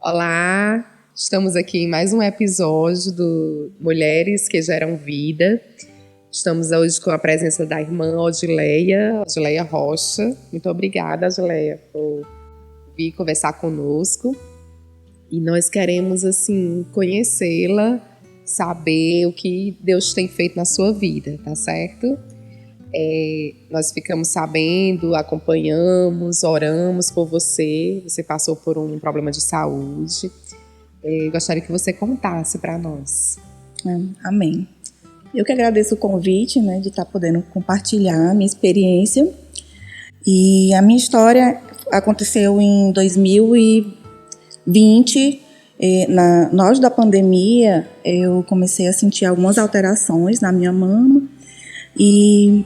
Olá, estamos aqui em mais um episódio do Mulheres que Geram Vida. Estamos hoje com a presença da irmã Odileia Rocha. Muito obrigada, Odileia, por vir conversar conosco. E nós queremos, conhecê-la, saber o que Deus tem feito na sua vida, tá certo? Nós ficamos sabendo, acompanhamos, oramos por você. Você passou por um problema de saúde. Gostaria que você contasse para nós. Amém. Eu que agradeço o convite, de estar podendo compartilhar a minha experiência. E a minha história aconteceu em 2020. No auge da pandemia, eu comecei a sentir algumas alterações na minha mama. E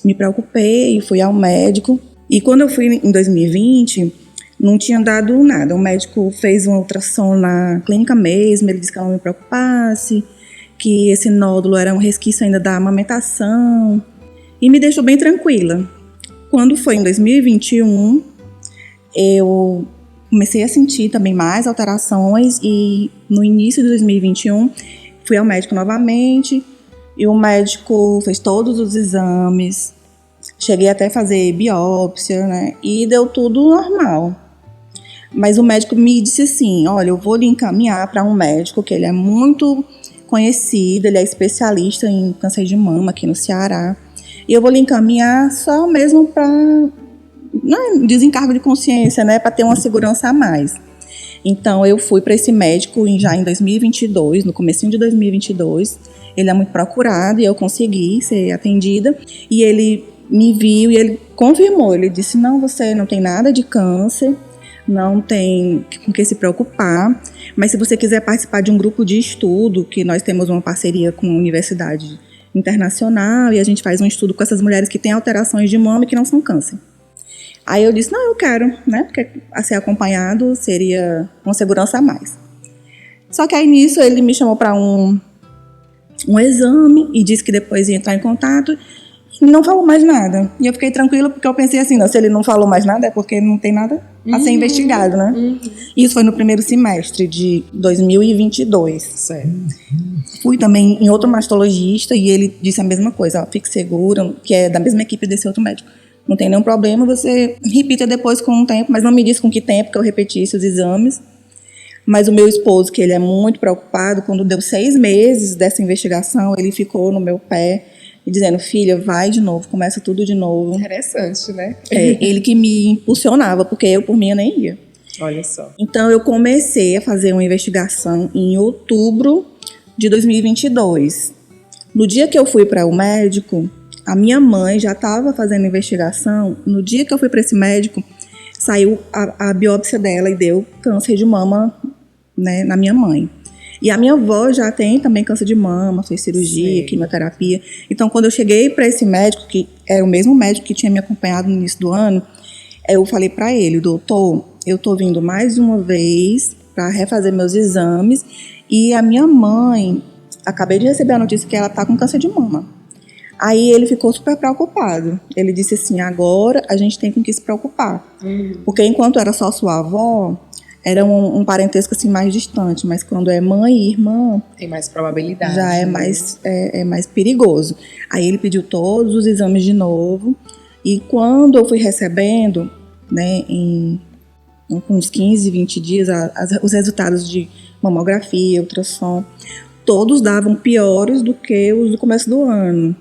me preocupei, fui ao médico. E quando eu fui em 2020, não tinha dado nada. O médico fez uma ultrassom na clínica mesmo, ele disse que ela não me preocupasse, que esse nódulo era um resquício ainda da amamentação, e me deixou bem tranquila. Quando foi em 2021, eu comecei a sentir também mais alterações, e no início de 2021, fui ao médico novamente. E o médico fez todos os exames, cheguei até a fazer biópsia, e deu tudo normal. Mas o médico me disse assim, olha, eu vou lhe encaminhar para um médico que ele é muito conhecido, ele é especialista em câncer de mama aqui no Ceará. E eu vou lhe encaminhar só mesmo para desencargo de consciência, para ter uma segurança a mais. Então eu fui para esse médico já em 2022, no comecinho de 2022. Ele é muito procurado e eu consegui ser atendida. E ele me viu e ele confirmou. Ele disse, não, você não tem nada de câncer, não tem com que se preocupar. Mas se você quiser participar de um grupo de estudo, que nós temos uma parceria com a Universidade Internacional, e a gente faz um estudo com essas mulheres que têm alterações de mama e que não são câncer. Aí eu disse, não, eu quero, porque a ser acompanhado seria uma segurança a mais. Só que aí nisso ele me chamou para um exame e disse que depois ia entrar em contato e não falou mais nada. E eu fiquei tranquila porque eu pensei assim, não, se ele não falou mais nada é porque não tem nada a ser investigado, Isso foi no primeiro semestre de 2022. Certo. Fui também em outro mastologista e ele disse a mesma coisa, fique segura, que é da mesma equipe desse outro médico. Não tem nenhum problema, você repita depois com um tempo, mas não me disse com que tempo que eu repetisse os exames. Mas o meu esposo, que ele é muito preocupado, quando deu 6 meses dessa investigação, ele ficou no meu pé, dizendo, filha, vai de novo, começa tudo de novo. Interessante, né? Ele que me impulsionava, porque eu, por mim, eu nem ia. Olha só. Então, eu comecei a fazer uma investigação em outubro de 2022. No dia que eu fui para o médico, a minha mãe já estava fazendo investigação. No dia que eu fui para esse médico, saiu a biópsia dela e deu câncer de mama, na minha mãe. E a minha avó já tem também câncer de mama, fez cirurgia, quimioterapia. Então, quando eu cheguei para esse médico, que era o mesmo médico que tinha me acompanhado no início do ano, eu falei para ele, doutor, eu tô vindo mais uma vez para refazer meus exames e a minha mãe, acabei de receber a notícia que ela tá com câncer de mama. Aí ele ficou super preocupado. Ele disse assim, agora a gente tem com que se preocupar. Porque enquanto era só sua avó, era um parentesco assim mais distante, mas quando é mãe e irmã, tem mais probabilidade. Já é mais perigoso. Aí ele pediu todos os exames de novo, e quando eu fui recebendo, em uns 15, 20 dias, os resultados de mamografia, ultrassom, todos davam piores do que os do começo do ano,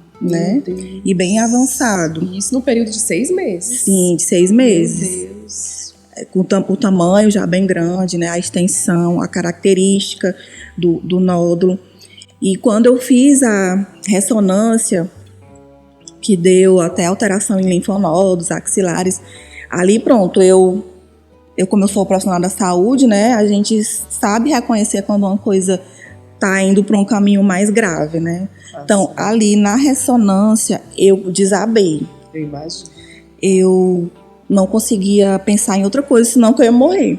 E bem avançado. Isso no período de 6 meses? Sim, de 6 meses. Meu Deus. Com o tamanho já bem grande, a extensão, a característica do nódulo. E quando eu fiz a ressonância, que deu até alteração em linfonodos axilares, ali pronto, eu como eu sou profissional da saúde, a gente sabe reconhecer quando uma coisa está indo para um caminho mais grave, Então, ali na ressonância, eu desabei. Eu imagino. Eu não conseguia pensar em outra coisa, senão que eu ia morrer.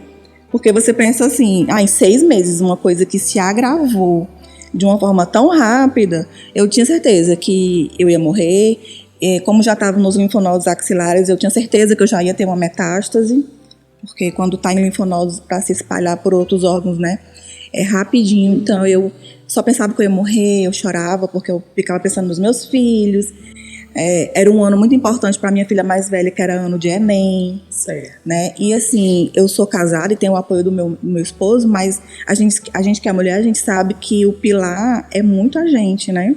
Porque você pensa assim, em 6 meses, uma coisa que se agravou de uma forma tão rápida, eu tinha certeza que eu ia morrer. Como já estava nos linfonodos axilares, eu tinha certeza que eu já ia ter uma metástase. porque quando tá em linfonodos para se espalhar por outros órgãos, né, é rapidinho. Então eu só pensava que eu ia morrer, eu chorava porque eu ficava pensando nos meus filhos. Era um ano muito importante para minha filha mais velha, que era ano de Enem, né? E assim, eu sou casada e tenho o apoio do meu esposo, mas a gente que é mulher, a gente sabe que o pilar é muito a gente, né?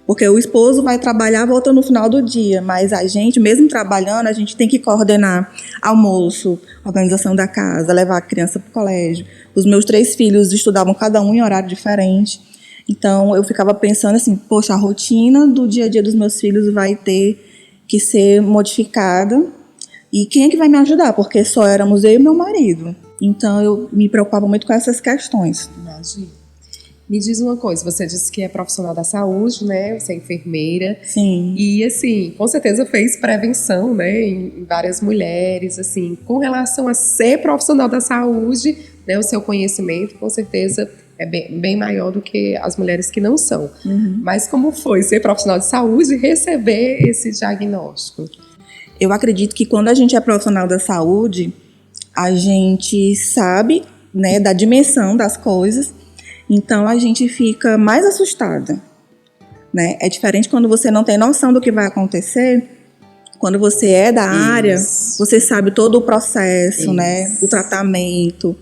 Porque o esposo vai trabalhar, volta no final do dia, mas a gente, mesmo trabalhando, a gente tem que coordenar almoço, organização da casa, levar a criança para o colégio. Os meus 3 filhos estudavam cada um em horário diferente. Então, eu ficava pensando assim, poxa, a rotina do dia a dia dos meus filhos vai ter que ser modificada. E quem é que vai me ajudar? Porque só éramos eu e meu marido. Então, eu me preocupava muito com essas questões. Imagina. Me diz uma coisa, você disse que é profissional da saúde, né? Você é enfermeira. Sim. E, assim, com certeza fez prevenção, né? Em várias mulheres, assim. Com relação a ser profissional da saúde, né? O seu conhecimento, com certeza, é bem maior do que as mulheres que não são. Uhum. Mas como foi ser profissional de saúde e receber esse diagnóstico? Eu acredito que quando a gente é profissional da saúde, a gente sabe, né, da dimensão das coisas, então a gente fica mais assustada, né? É diferente quando você não tem noção do que vai acontecer. Quando você é da área, você sabe todo o processo, né? O tratamento,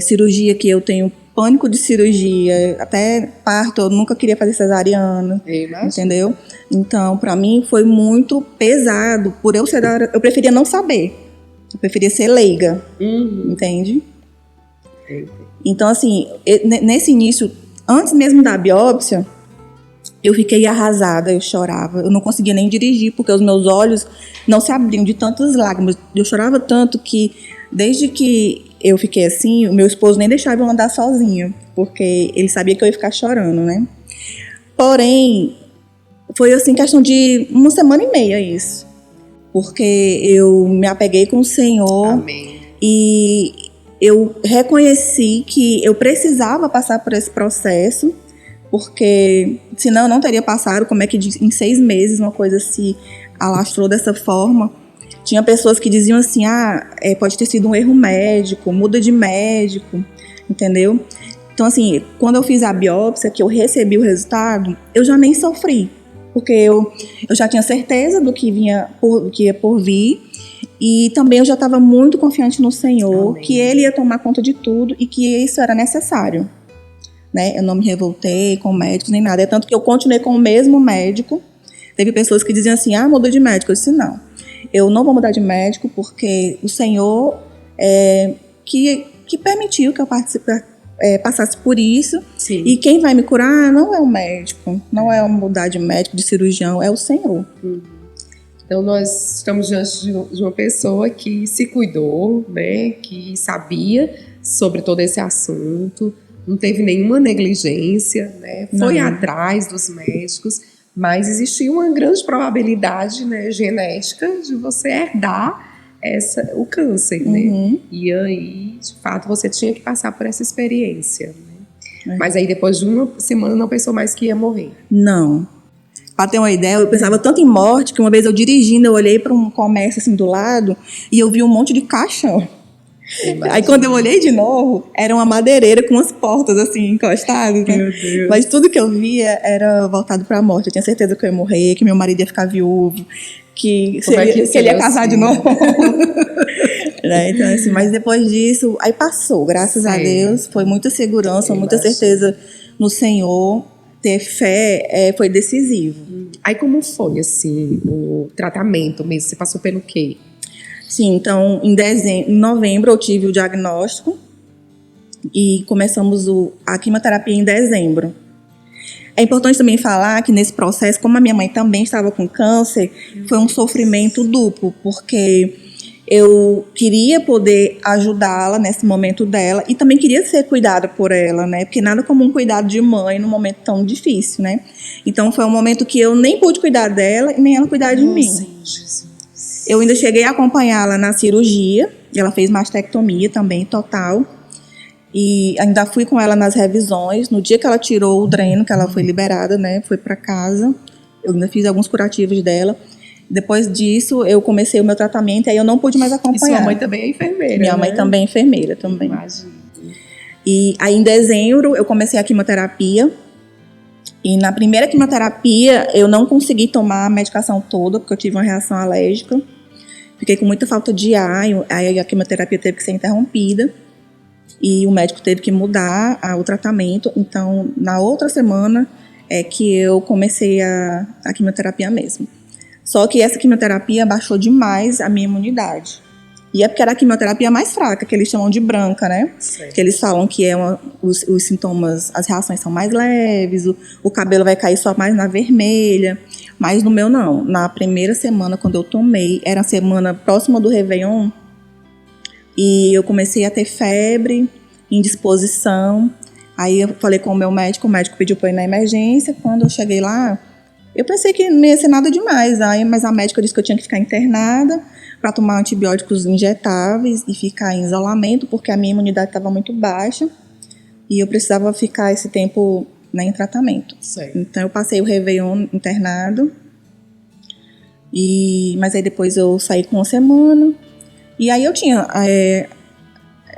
cirurgia, que eu tenho pânico de cirurgia, até parto, eu nunca queria fazer cesariana, entendeu? Então, para mim foi muito pesado, por eu ser da área, eu preferia não saber, eu preferia ser leiga, entende? Então, assim, nesse início, antes mesmo da biópsia, eu fiquei arrasada, eu chorava, eu não conseguia nem dirigir, porque os meus olhos não se abriam de tantas lágrimas, eu chorava tanto que, desde que eu fiquei assim, o meu esposo nem deixava eu andar sozinho, porque ele sabia que eu ia ficar chorando, né? Porém, foi assim, questão de 1 semana e meia isso. Porque eu me apeguei com o Senhor. Amém. E eu reconheci que eu precisava passar por esse processo, porque senão eu não teria passado. Como é que em 6 meses uma coisa se alastrou dessa forma? Tinha pessoas que diziam assim, pode ter sido um erro médico, muda de médico, entendeu? Então, assim, quando eu fiz a biópsia, que eu recebi o resultado, eu já nem sofri, porque eu já tinha certeza do que ia por vir, e também eu já estava muito confiante no Senhor, Amém. Que Ele ia tomar conta de tudo e que isso era necessário, né? Eu não me revoltei com médicos nem nada, é tanto que eu continuei com o mesmo médico. Teve pessoas que diziam assim, mudou de médico. Eu disse, não, eu não vou mudar de médico, porque o Senhor que permitiu que eu passasse por isso. Sim. E quem vai me curar não é o médico, não é mudar de médico, de cirurgião, é o Senhor. Então nós estamos diante de uma pessoa que se cuidou, né, que sabia sobre todo esse assunto, não teve nenhuma negligência, né, foi atrás dos médicos, mas existia uma grande probabilidade, né, genética de você herdar o câncer, né? E aí, de fato, você tinha que passar por essa experiência, né? Mas aí, depois de 1 semana, não pensou mais que ia morrer? Não. Para ter uma ideia, eu pensava tanto em morte que uma vez eu dirigindo, eu olhei para um comércio assim do lado e eu vi um monte de caixão. Aí quando eu olhei de novo, era uma madeireira com umas portas assim encostadas, né? Meu Deus. Mas tudo que eu via era voltado para a morte. Eu tinha certeza que eu ia morrer, que meu marido ia ficar viúvo, que ele ia casar de novo. Né? Então, assim, mas depois disso, aí passou, graças a Deus. Foi muita segurança, muita certeza no Senhor. Ter fé foi decisivo. Aí como foi, assim, o tratamento mesmo? Você passou pelo quê? Sim, então em novembro eu tive o diagnóstico e começamos a quimioterapia em dezembro. É importante também falar que nesse processo, como a minha mãe também estava com câncer, foi um sofrimento duplo, porque eu queria poder ajudá-la nesse momento dela e também queria ser cuidada por ela, né? Porque nada como um cuidado de mãe num momento tão difícil, né? Então foi um momento que eu nem pude cuidar dela e nem ela cuidar de mim. Jesus. Eu ainda cheguei a acompanhá-la na cirurgia, ela fez mastectomia também, total. E ainda fui com ela nas revisões. No dia que ela tirou o dreno, que ela foi liberada, né? Foi para casa. Eu ainda fiz alguns curativos dela. Depois disso, eu comecei o meu tratamento e aí eu não pude mais E acompanhar. sua mãe também é enfermeira, Minha mãe né? também é enfermeira também. Imagina. E aí em dezembro eu comecei a quimioterapia. E na primeira quimioterapia eu não consegui tomar a medicação toda, porque eu tive uma reação alérgica. Fiquei com muita falta de ar, aí a quimioterapia teve que ser interrompida. E o médico teve que mudar o tratamento. Então, na outra semana é que eu comecei a quimioterapia mesmo. Só que essa quimioterapia baixou demais a minha imunidade. E é porque era a quimioterapia mais fraca, que eles chamam de branca, né? Certo. Que eles falam que os sintomas, as reações são mais leves, o cabelo vai cair só mais na vermelha. Mas no meu não. Na primeira semana, quando eu tomei, era a semana próxima do Réveillon, e eu comecei a ter febre, indisposição. Aí eu falei com o meu médico, o médico pediu para ir na emergência. Quando eu cheguei lá, eu pensei que não ia ser nada demais, mas a médica disse que eu tinha que ficar internada para tomar antibióticos injetáveis e ficar em isolamento, porque a minha imunidade estava muito baixa e eu precisava ficar esse tempo, né, em tratamento. Certo. Então eu passei o Réveillon internado, mas aí depois eu saí com uma semana. E aí eu tinha,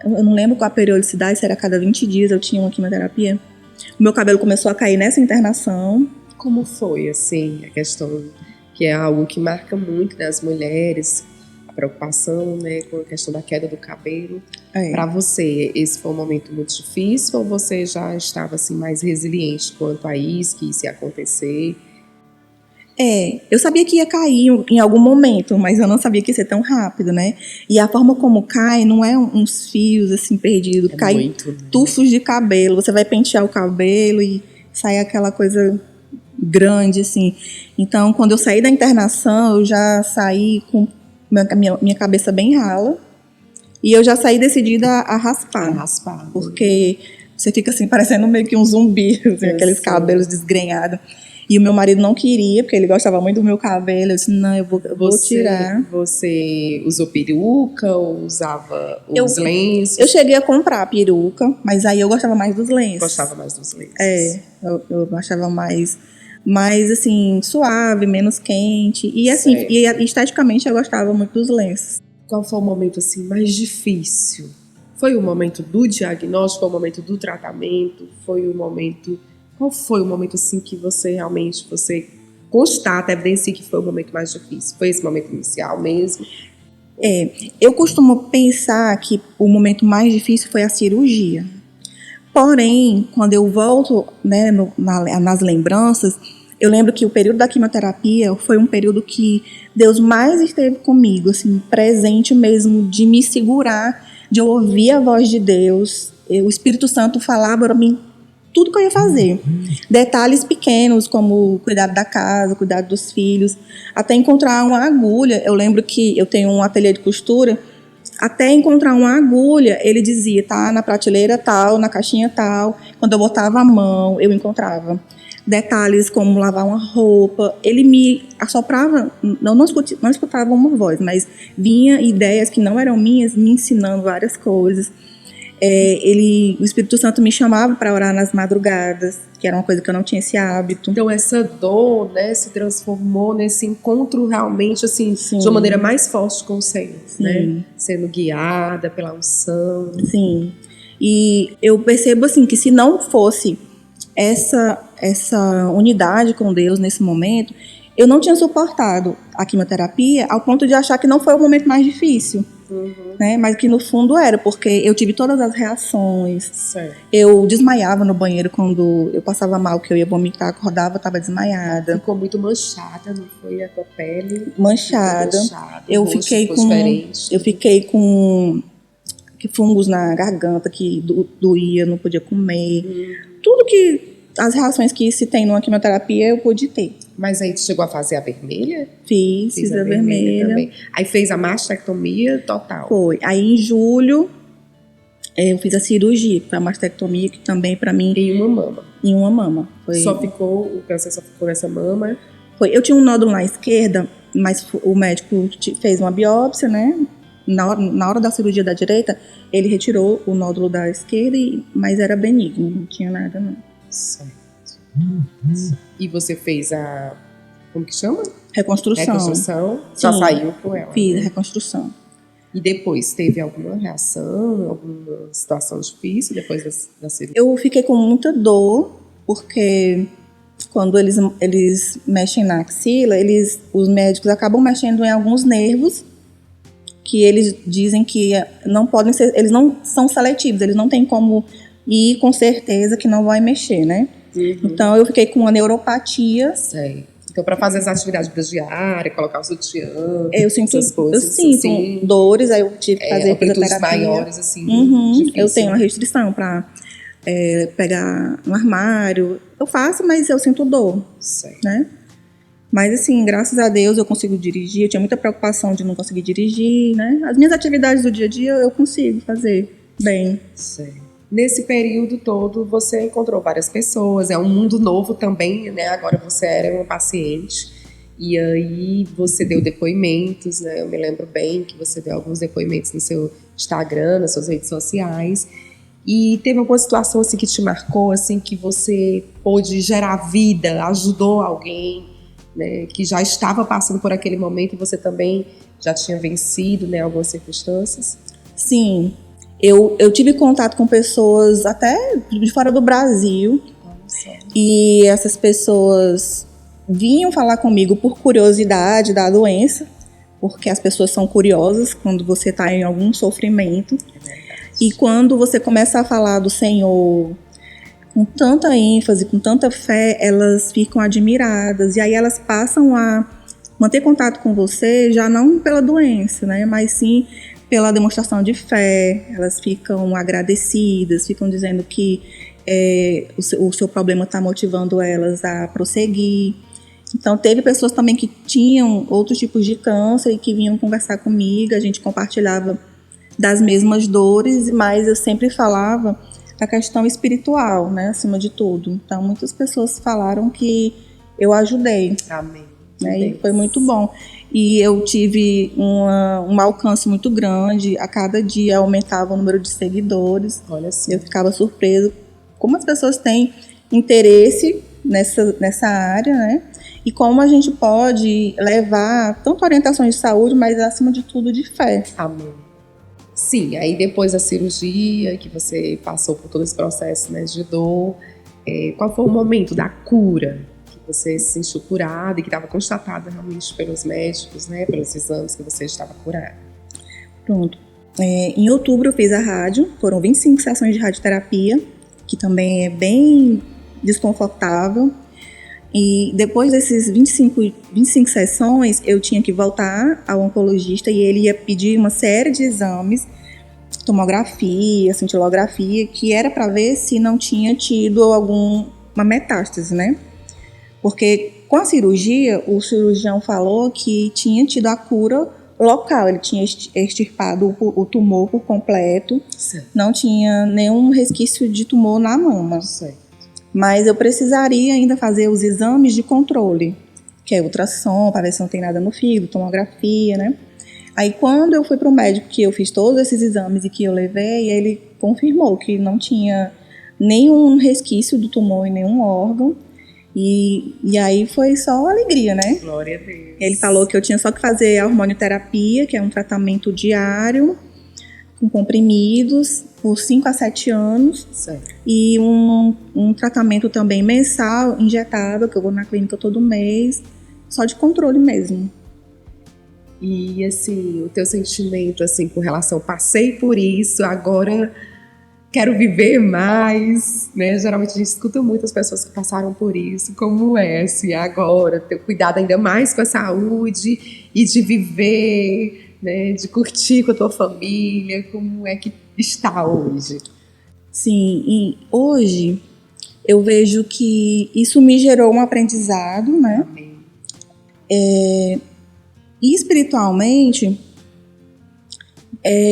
eu não lembro qual a periodicidade, se era a cada 20 dias eu tinha uma quimioterapia. O meu cabelo começou a cair nessa internação. Como foi, assim, a questão que é algo que marca muito nas mulheres, a preocupação, né, com a questão da queda do cabelo. Para você, esse foi um momento muito difícil ou você já estava, assim, mais resiliente quanto a isso, que isso ia acontecer? Eu sabia que ia cair em algum momento, mas eu não sabia que ia ser tão rápido, né? E a forma como cai não é uns fios assim perdidos, cai muito, né? Tufos de cabelo. Você vai pentear o cabelo e sai aquela coisa grande, assim. Então, quando eu saí da internação, eu já saí com minha cabeça bem rala e eu já saí decidida a raspar. Porque você fica assim, parecendo meio que um zumbi, assim, aqueles cabelos desgrenhados. E o meu marido não queria, porque ele gostava muito do meu cabelo. Eu disse, não, eu vou tirar. Você usou peruca ou usava os lenços? Eu cheguei a comprar a peruca, mas aí eu gostava mais dos lenços. Gostava mais dos lenços. Eu achava mais assim, suave, menos quente. E assim, e esteticamente eu gostava muito dos lenços. Qual foi o momento assim mais difícil? Foi o momento do diagnóstico, foi o momento do tratamento, qual foi o momento assim que você realmente constata, evidencia que foi o momento mais difícil? Foi esse momento inicial mesmo? Eu costumo pensar que o momento mais difícil foi a cirurgia. Porém, quando eu volto, né, nas lembranças, eu lembro que o período da quimioterapia foi um período que Deus mais esteve comigo, assim, presente mesmo, de me segurar, de eu ouvir a voz de Deus. O Espírito Santo falava para mim tudo que eu ia fazer. Detalhes pequenos, como cuidado da casa, cuidado dos filhos, até encontrar uma agulha. Eu lembro que eu tenho um ateliê de costura. Até encontrar uma agulha, ele dizia, tá na prateleira tal, na caixinha tal. Quando eu botava a mão, eu encontrava. Detalhes como lavar uma roupa. Ele me assoprava, não escutava uma voz, mas vinha ideias que não eram minhas, me ensinando várias coisas. O Espírito Santo me chamava para orar nas madrugadas, que era uma coisa que eu não tinha esse hábito. Então essa dor, né, se transformou nesse encontro realmente assim, Sim. de uma maneira mais forte com o Senhor, Sim. né? Sendo guiada pela unção. Sim. E eu percebo assim que se não fosse essa unidade com Deus nesse momento, eu não tinha suportado a quimioterapia ao ponto de achar que não foi o momento mais difícil. Né? Mas que no fundo era, porque eu tive todas as reações. Certo. Eu desmaiava no banheiro quando eu passava mal, que eu ia vomitar, acordava, estava desmaiada. Ficou muito manchada, não foi a tua pele? Manchada. Eu fiquei com fungos na garganta, que doía, não podia comer. Tudo que as reações que se tem numa quimioterapia eu pude ter. Mas aí tu chegou a fazer a vermelha? Fiz a vermelha também. Aí fez a mastectomia total? Foi. Aí em julho eu fiz a cirurgia, a mastectomia, que também para mim... Em uma mama? Em uma mama. O câncer só ficou nessa mama? Foi. Eu tinha um nódulo na esquerda, mas o médico fez uma biópsia, né? Na hora da cirurgia da direita, ele retirou o nódulo da esquerda, mas era benigno, não tinha nada não. Certo. E você fez como que chama? Reconstrução. Reconstrução? Já Sim, saiu com ela? Fiz né? reconstrução. E depois, teve alguma reação, alguma situação difícil depois da cirurgia? Eu fiquei com muita dor, porque quando eles mexem na axila, os médicos acabam mexendo em alguns nervos que eles dizem que não podem ser, eles não são seletivos, eles não têm como ir com certeza que não vai mexer, né? Então eu fiquei com uma neuropatia. Sei. Então, para fazer as atividades diárias, colocar o sutiã, Eu sinto, essas coisas, eu sinto assim, dores, aí eu tive que fazer amplitudes fisioterapia. maiores, assim, Eu difícil, tenho uma né? restrição para pegar no armário. Eu faço, mas eu sinto dor, Sei. né? Mas assim, graças a Deus eu consigo dirigir. Eu tinha muita preocupação de não conseguir dirigir, né? As minhas atividades do dia a dia eu consigo fazer bem. Sei. Nesse período todo, você encontrou várias pessoas, é um mundo novo também, né? Agora você era uma paciente, e aí você deu depoimentos, né? Eu me lembro bem que você deu alguns depoimentos no seu Instagram, nas suas redes sociais, e teve alguma situação assim que te marcou, assim, que você pôde gerar vida, ajudou alguém, né? Que já estava passando por aquele momento e você também já tinha vencido, né? Algumas circunstâncias? Sim, eu tive contato com pessoas até de fora do Brasil. Nossa. E essas pessoas vinham falar comigo por curiosidade da doença, porque as pessoas são curiosas quando você está em algum sofrimento. E quando você começa a falar do Senhor com tanta ênfase, com tanta fé, elas ficam admiradas. E aí elas passam a manter contato com você, já não pela doença, né? Mas sim pela demonstração de fé. Elas ficam agradecidas, ficam dizendo que o seu problema está motivando elas a prosseguir. Então, teve pessoas também que tinham outros tipos de câncer e que vinham conversar comigo, a gente compartilhava das mesmas dores, mas eu sempre falava da questão espiritual, né, acima de tudo. Então, muitas pessoas falaram que eu ajudei. Amém. Né, e foi muito bom. E eu tive um alcance muito grande, a cada dia aumentava o número de seguidores. Olha só. Eu ficava surpresa como as pessoas têm interesse nessa área, né? E como a gente pode levar tanto orientações de saúde, mas acima de tudo de fé. Amém. Sim, aí depois da cirurgia, que você passou por todo esse processo, né, de dor, qual foi o momento da cura? Que você se sentiu curada e que estava constatada realmente pelos médicos, né, pelos exames que você estava curada? Pronto. Em outubro eu fiz a rádio, foram 25 sessões de radioterapia, que também é bem desconfortável. E depois desses 25 sessões, eu tinha que voltar ao oncologista e ele ia pedir uma série de exames, tomografia, cintilografia, que era para ver se não tinha tido alguma metástase, né? Porque com a cirurgia, o cirurgião falou que tinha tido a cura local, ele tinha extirpado o tumor por completo, Certo. Não tinha nenhum resquício de tumor na mama. Certo. Mas eu precisaria ainda fazer os exames de controle, que é ultrassom, para ver se não tem nada no fígado, tomografia, né? Aí quando eu fui para o médico, que eu fiz todos esses exames e que eu levei, ele confirmou que não tinha nenhum resquício do tumor em nenhum órgão. E aí foi só alegria, né? Glória a Deus. Ele falou que eu tinha só que fazer a hormonioterapia, que é um tratamento diário, com comprimidos, por 5 a 7 anos. Certo. E um tratamento também mensal, injetado, que eu vou na clínica todo mês, só de controle mesmo. E assim, o teu sentimento assim com relação, passei por isso, agora quero viver mais, né? Geralmente a gente escuta muitas pessoas que passaram por isso, como é assim, agora, ter cuidado ainda mais com a saúde e de viver, né? De curtir com a tua família, como é que está hoje? Sim, e hoje eu vejo que isso me gerou um aprendizado, né? Amém. E espiritualmente,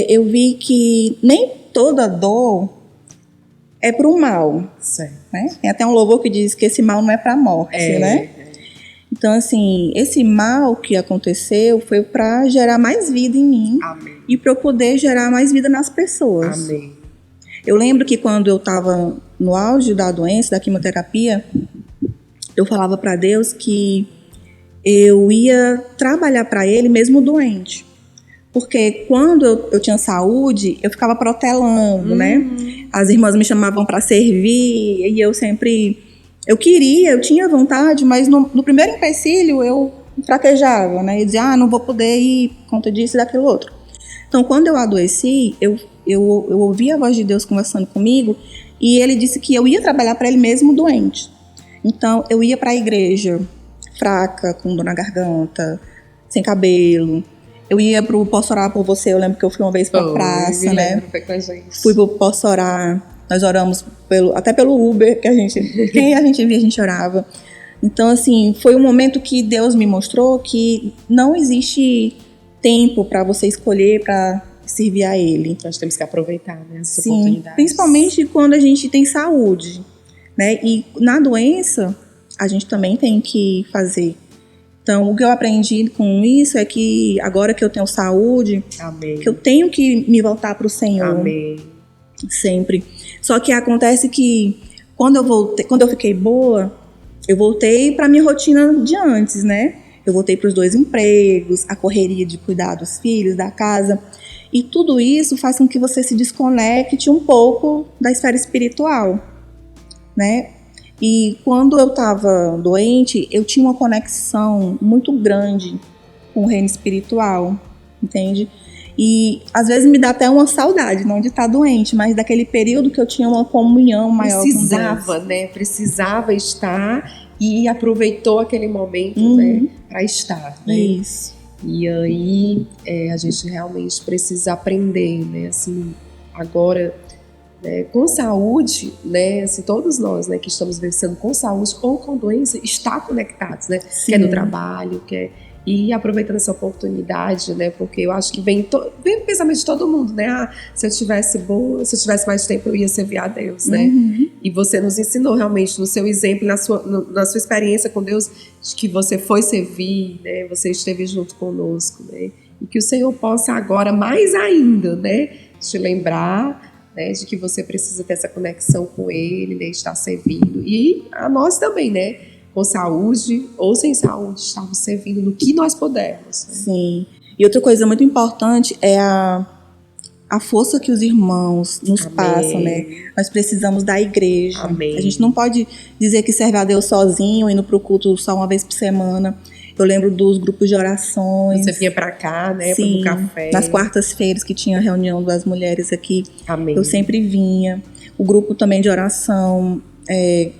eu vi que nem toda dor é para o mal, Certo. né? Tem até um louvor que diz que esse mal não é para a morte, né? Então, assim, esse mal que aconteceu foi para gerar mais vida em mim. Amém. E para eu poder gerar mais vida nas pessoas. Amém. Eu lembro que quando eu estava no auge da doença, da quimioterapia, eu falava para Deus que eu ia trabalhar para ele mesmo doente. Porque quando eu tinha saúde, eu ficava protelando, né? As irmãs me chamavam para servir e eu sempre... Eu tinha vontade, mas no primeiro empecilho eu fraquejava, né? Eu dizia, não vou poder ir por conta disso e daquilo outro. Então, quando eu adoeci, eu ouvi a voz de Deus conversando comigo e ele disse que eu ia trabalhar para ele mesmo doente. Então, eu ia para a igreja fraca, com dor na garganta, sem cabelo. Eu ia pro Posso Orar por Você, eu lembro que eu fui uma vez pra praça, né? Foi com a gente. Fui pro Posso Orar, nós oramos até pelo Uber, quem a gente via, a gente orava. Então, assim, foi um momento que Deus me mostrou que não existe tempo para você escolher para servir a Ele. Nós temos que aproveitar, né, essas Sim, oportunidades. Principalmente quando a gente tem saúde, né? E na doença, a gente também tem que fazer. Então, o que eu aprendi com isso é que agora que eu tenho saúde, Amém. que eu tenho que me voltar para o Senhor. Amém. Sempre. Só que acontece que quando eu fiquei boa, eu voltei para minha rotina de antes, né? Eu voltei para os 2 empregos, a correria de cuidar dos filhos, da casa. E tudo isso faz com que você se desconecte um pouco da esfera espiritual, né? E quando eu estava doente, eu tinha uma conexão muito grande com o reino espiritual, entende? E às vezes me dá até uma saudade, não de estar doente, mas daquele período que eu tinha uma comunhão maior com Deus. Precisava, né? Precisava estar e aproveitou aquele momento, né? Para estar, né? Isso. E aí a gente realmente precisa aprender, né? Assim, agora... com saúde, né, assim, todos nós, né, que estamos vencendo com saúde ou com doença, está conectados, né, Sim. quer no trabalho, e aproveitando essa oportunidade, né, porque eu acho que vem o pensamento de todo mundo, né, se eu tivesse mais tempo eu ia servir a Deus, né, e você nos ensinou realmente no seu exemplo, na sua experiência com Deus, de que você foi servir, né, você esteve junto conosco, né, e que o Senhor possa agora mais ainda, né, te lembrar, né, de que você precisa ter essa conexão com Ele, né, estar servindo. E a nós também, né, com saúde ou sem saúde, estamos servindo no que nós pudermos. Né? Sim. E outra coisa muito importante é a força que os irmãos nos Amém. Passam, né? Nós precisamos da igreja. Amém. A gente não pode dizer que serve a Deus sozinho, indo para o culto só uma vez por semana. Eu lembro dos grupos de orações. Você vinha para cá, né, para o café. Nas quartas-feiras que tinha a reunião das mulheres aqui, Amém. Eu sempre vinha. O grupo também de oração,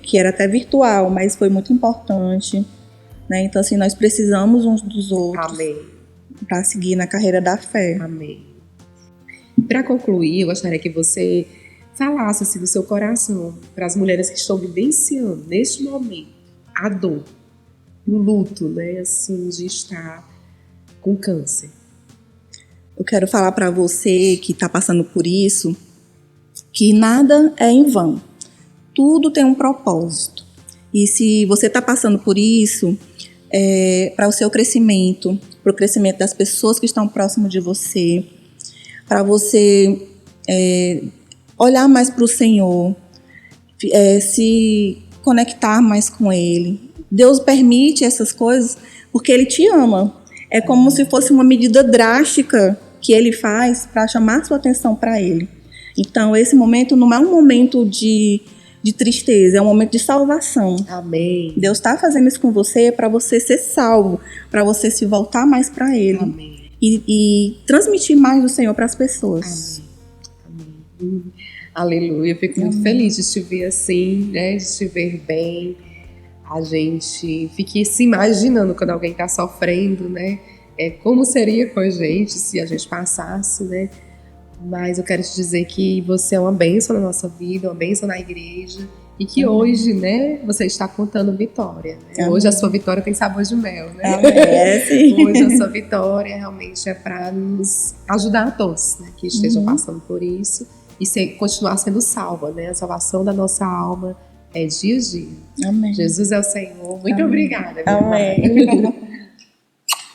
que era até virtual, mas foi muito importante. Né? Então, assim, nós precisamos uns dos outros para seguir na carreira da fé. Amém. Para concluir, eu gostaria que você falasse assim, do seu coração para as mulheres que estão vivenciando neste momento a dor, o luto, né, assim, de estar com câncer. Eu quero falar para você que está passando por isso, que nada é em vão. Tudo tem um propósito. E se você está passando por isso, para o seu crescimento, para o crescimento das pessoas que estão próximo de você, para você olhar mais para o Senhor, se conectar mais com Ele. Deus permite essas coisas porque Ele te ama. É como se fosse uma medida drástica que Ele faz para chamar sua atenção para Ele. Então, esse momento não é um momento de tristeza, é um momento de salvação. Amém. Deus está fazendo isso com você para você ser salvo, para você se voltar mais para Ele. Amém. E transmitir mais do Senhor para as pessoas. Amém. Amém. Aleluia. Eu fico muito feliz de te ver assim, né? De te ver bem. A gente fica se imaginando quando alguém está sofrendo, né? Como seria com a gente se a gente passasse, né? Mas eu quero te dizer que você é uma bênção na nossa vida, uma bênção na igreja. E que hoje, né, você está contando vitória. Né? Hoje a sua vitória tem sabor de mel, né? Sim. Hoje a sua vitória realmente é para nos ajudar a todos, né, que estejam passando por isso. E continuar sendo salva, né? A salvação da nossa alma é dia a dia. Amém. Jesus é o Senhor. Muito obrigada. Amém.